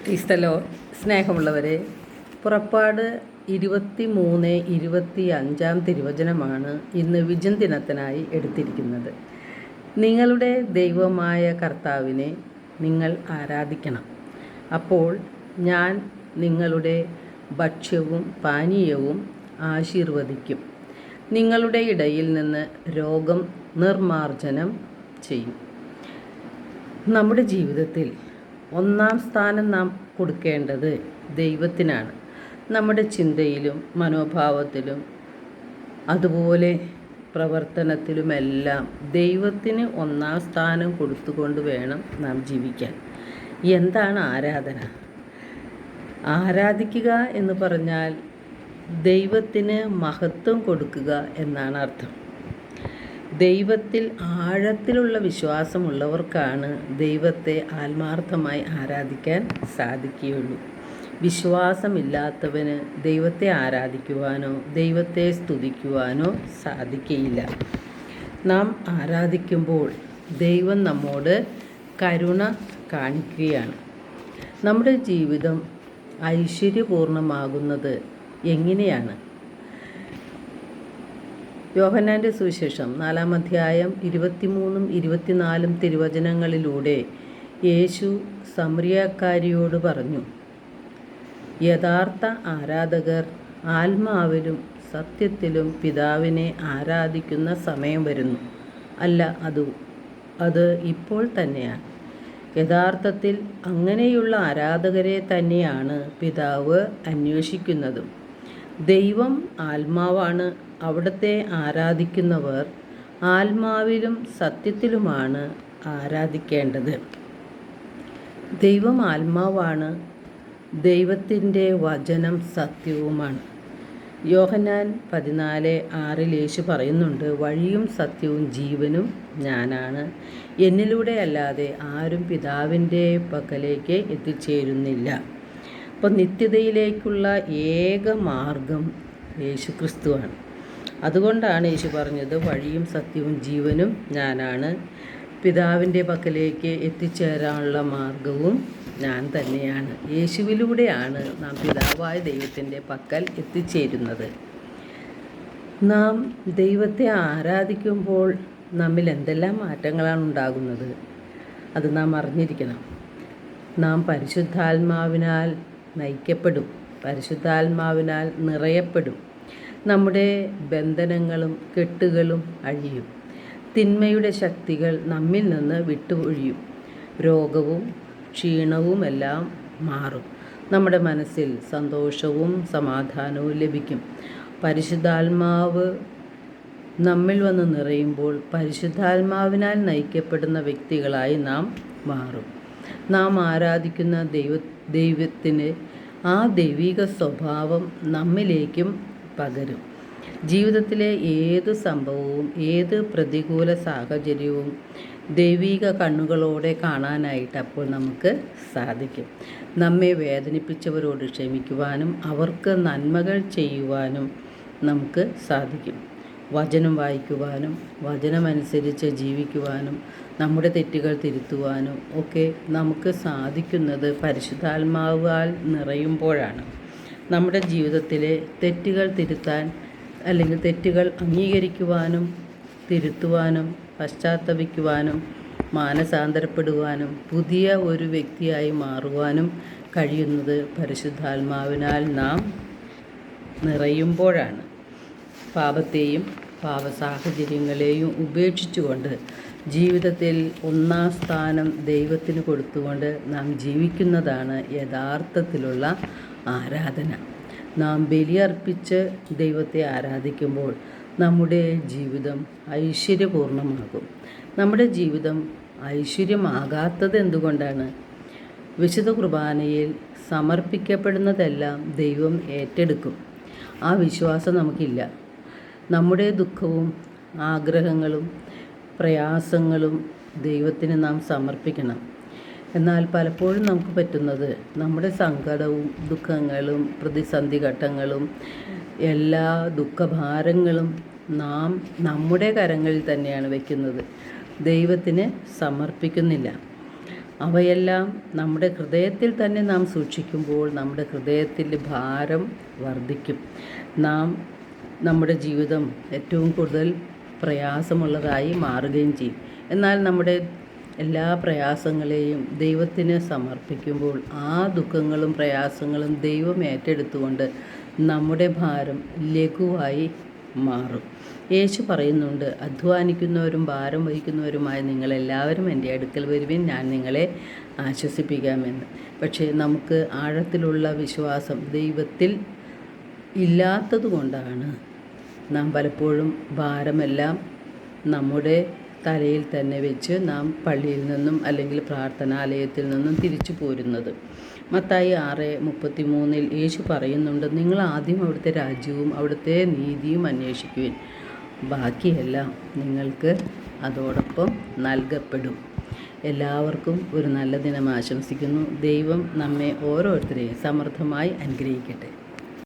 ക്രിസ്തലോ സ്നേഹമുള്ളവരെ, പുറപ്പാട് 23-25 തിരുവചനമാണ് ഇന്ന് വിജൻ ദിനത്തിനായി എടുത്തിരിക്കുന്നത്. നിങ്ങളുടെ ദൈവമായ കർത്താവിനെ നിങ്ങൾ ആരാധിക്കണം. അപ്പോൾ ഞാൻ നിങ്ങളുടെ ഭക്ഷ്യവും പാനീയവും ആശീർവദിക്കും. നിങ്ങളുടെ ഇടയിൽ നിന്ന് രോഗം നിർമാർജനം ചെയ്യും. നമ്മുടെ ജീവിതത്തിൽ ഒന്നാം സ്ഥാനം നാം കൊടുക്കേണ്ടത് ദൈവത്തിനാണ്. നമ്മുടെ ചിന്തയിലും മനോഭാവത്തിലും അതുപോലെ പ്രവർത്തനത്തിലുമെല്ലാം ദൈവത്തിന് ഒന്നാം സ്ഥാനം കൊടുത്തുകൊണ്ട് വേണം നാം ജീവിക്കാൻ. എന്താണ് ആരാധന? ആരാധിക്കുക എന്ന് പറഞ്ഞാൽ ദൈവത്തിന് മഹത്വം കൊടുക്കുക എന്നാണ് അർത്ഥം. ദൈവത്തിൽ ആഴത്തിലുള്ള വിശ്വാസമുള്ളവർക്കാണ് ദൈവത്തെ ആത്മാർത്ഥമായി ആരാധിക്കാൻ സാധിക്കുകയുള്ളൂ. വിശ്വാസമില്ലാത്തവന് ദൈവത്തെ ആരാധിക്കുവാനോ ദൈവത്തെ സ്തുതിക്കുവാനോ സാധിക്കുകയില്ല. നാം ആരാധിക്കുമ്പോൾ ദൈവം നമ്മോട് കരുണ കാണിക്കുകയാണ്. നമ്മുടെ ജീവിതം ഐശ്വര്യപൂർണ്ണമാകുന്നത് എങ്ങനെയാണ്? യോഹന്നാൻ്റെ സുവിശേഷം 4-ാം അധ്യായം 23-24 തിരുവചനങ്ങളിലൂടെ യേശു സമറിയക്കാരിയോട് പറഞ്ഞു, യഥാർത്ഥ ആരാധകർ ആത്മാവിലും സത്യത്തിലും പിതാവിനെ ആരാധിക്കുന്ന സമയം വരുന്നു. അല്ല, അത് ഇപ്പോൾ തന്നെയാണ്. യഥാർത്ഥത്തിൽ അങ്ങനെയുള്ള ആരാധകരെ തന്നെയാണ് പിതാവ് അന്വേഷിക്കുന്നതും. ദൈവം ആത്മാവാണ്. അവിടുത്തെ ആരാധിക്കുന്നവർ ആത്മാവിലും സത്യത്തിലുമാണ് ആരാധിക്കേണ്ടത്. ദൈവം ആത്മാവാണ്. ദൈവത്തിൻ്റെ വചനം സത്യവുമാണ്. യോഹന്നാൻ 14:6 യേശു പറയുന്നുണ്ട്, വഴിയും സത്യവും ജീവനും ഞാനാണ്. എന്നിലൂടെ അല്ലാതെ ആരും പിതാവിൻ്റെ പക്കലേക്ക് എത്തിച്ചേരുന്നില്ല. അപ്പോൾ നിത്യതയിലേക്കുള്ള ഏക മാർഗം യേശുക്രിസ്തുവാണ്. അതുകൊണ്ടാണ് യേശു പറഞ്ഞത്, വഴിയും സത്യവും ജീവനും ഞാനാണ്. പിതാവിൻ്റെ പക്കലേക്ക് എത്തിച്ചേരാനുള്ള മാർഗവും ഞാൻ തന്നെയാണ്. യേശുവിലൂടെയാണ് നാം പിതാവായ ദൈവത്തിൻ്റെ പക്കൽ എത്തിച്ചേരുന്നത്. നാം ദൈവത്തെ ആരാധിക്കുമ്പോൾ നമ്മിൽ എന്തെല്ലാം മാറ്റങ്ങളാണ് ഉണ്ടാകുന്നത്? അത് നാം അറിഞ്ഞിരിക്കണം. നാം പരിശുദ്ധാത്മാവിനാൽ നയിക്കപ്പെടും, പരിശുദ്ധാത്മാവിനാൽ നിറയപ്പെടും. നമ്മുടെ ബന്ധനങ്ങളും കെട്ടുകളും അഴിയും. തിന്മയുടെ ശക്തികൾ നമ്മിൽ നിന്ന് വിട്ടൊഴിയും. രോഗവും ക്ഷീണവുമെല്ലാം മാറും. നമ്മുടെ മനസ്സിൽ സന്തോഷവും സമാധാനവും ലഭിക്കും. പരിശുദ്ധാത്മാവ് നമ്മിൽ വന്ന് നിറയുമ്പോൾ പരിശുദ്ധാത്മാവിനാൽ നയിക്കപ്പെടുന്ന വ്യക്തികളായി നാം മാറും. നാം ആരാധിക്കുന്ന ദൈവത്തിന് ആ ദൈവിക സ്വഭാവം നമ്മിലേക്കും പകരും. ജീവിതത്തിലെ ഏത് സംഭവവും ഏത് പ്രതികൂല സാഹചര്യവും ദൈവിക കണ്ണുകളോടെ കാണാനായിട്ട് അപ്പോൾ നമുക്ക് സാധിക്കും. നമ്മെ വേദനിപ്പിച്ചവരോട് ക്ഷമിക്കുവാനും അവർക്ക് നന്മകൾ ചെയ്യുവാനും നമുക്ക് സാധിക്കും. വചനം വായിക്കുവാനും വചനമനുസരിച്ച് ജീവിക്കുവാനും നമ്മുടെ തെറ്റുകൾ തിരുത്തുവാനും ഒക്കെ നമുക്ക് സാധിക്കുന്നത് പരിശുദ്ധാത്മാവാൽ നിറയുമ്പോഴാണ്. നമ്മുടെ ജീവിതത്തിലെ തെറ്റുകൾ തിരുത്താൻ അല്ലെങ്കിൽ തെറ്റുകൾ അംഗീകരിക്കുവാനും തിരുത്തുവാനും പശ്ചാത്തപിക്കുവാനും മാനസാന്തരപ്പെടുവാനും പുതിയ ഒരു വ്യക്തിയായി മാറുവാനും കഴിയുന്നത് പരിശുദ്ധാത്മാവിനാൽ നാം നിറയുമ്പോഴാണ്. പാപത്തെയും പാപസാഹചര്യങ്ങളെയും ഉപേക്ഷിച്ചുകൊണ്ട് ജീവിതത്തിൽ ഒന്നാം സ്ഥാനം ദൈവത്തിന് കൊടുത്തുകൊണ്ട് നാം ജീവിക്കുന്നതാണ് യഥാർത്ഥത്തിലുള്ള ആരാധന. നാം ബലിയർപ്പിച്ച് ദൈവത്തെ ആരാധിക്കുമ്പോൾ നമ്മുടെ ജീവിതം ഐശ്വര്യപൂർണ്ണമാകും. നമ്മുടെ ജീവിതം ഐശ്വര്യമാകാത്തത് എന്തുകൊണ്ടാണ്? വിശുദ്ധ കുർബാനയിൽ സമർപ്പിക്കപ്പെടുന്നതെല്ലാം ദൈവം ഏറ്റെടുക്കും. ആ വിശ്വാസം നമുക്കില്ല. നമ്മുടെ ദുഃഖവും ആഗ്രഹങ്ങളും പ്രയാസങ്ങളും ദൈവത്തിന് നാം സമർപ്പിക്കണം. എന്നാൽ പലപ്പോഴും നമുക്ക് പറ്റുന്നത് നമ്മുടെ സങ്കടവും ദുഃഖങ്ങളും പ്രതിസന്ധി ഘട്ടങ്ങളും എല്ലാ ദുഃഖഭാരങ്ങളും നാം നമ്മുടെ കരങ്ങളിൽ തന്നെയാണ് വയ്ക്കുന്നത്. ദൈവത്തിന് സമർപ്പിക്കുന്നില്ല. അവയെല്ലാം നമ്മുടെ ഹൃദയത്തിൽ തന്നെ നാം സൂക്ഷിക്കുമ്പോൾ നമ്മുടെ ഹൃദയത്തിൽ ഭാരം വർദ്ധിക്കും. നമ്മുടെ ജീവിതം ഏറ്റവും കൂടുതൽ പ്രയാസമുള്ളതായി മാറുകയും ചെയ്യും. എന്നാൽ നമ്മുടെ എല്ലാ പ്രയാസങ്ങളെയും ദൈവത്തിന് സമർപ്പിക്കുമ്പോൾ ആ ദുഃഖങ്ങളും പ്രയാസങ്ങളും ദൈവം ഏറ്റെടുത്തുകൊണ്ട് നമ്മുടെ ഭാരം ലഘുവായി മാറും. യേശു പറയുന്നുണ്ട്, അധ്വാനിക്കുന്നവരും ഭാരം വഹിക്കുന്നവരുമായ നിങ്ങളെല്ലാവരും എൻ്റെ അടുക്കൽ വരുവിൻ, ഞാൻ നിങ്ങളെ ആശ്വസിപ്പിക്കാമെന്ന്. പക്ഷേ നമുക്ക് ആഴത്തിലുള്ള വിശ്വാസം ദൈവത്തിൽ ഇല്ലാത്തത് കൊണ്ടാണ് നാം പലപ്പോഴും ഭാരമെല്ലാം നമ്മുടെ തലയിൽ തന്നെ വെച്ച് നാം പള്ളിയിൽ നിന്നും അല്ലെങ്കിൽ പ്രാർത്ഥനാലയത്തിൽ നിന്നും തിരിച്ചു പോരുന്നത്. മത്തായി 6:33 യേശു പറയുന്നുണ്ട്, നിങ്ങൾ ആദ്യം അവിടുത്തെ രാജ്യവും അവിടുത്തെ നീതിയും അന്വേഷിക്കുവിൻ, ബാക്കിയെല്ലാം നിങ്ങൾക്ക് അതോടൊപ്പം നൽകപ്പെടും. എല്ലാവർക്കും ഒരു നല്ല ദിനം ആശംസിക്കുന്നു. ദൈവം നമ്മെ ഓരോരുത്തരെയും സമൃദ്ധമായി അനുഗ്രഹിക്കട്ടെ.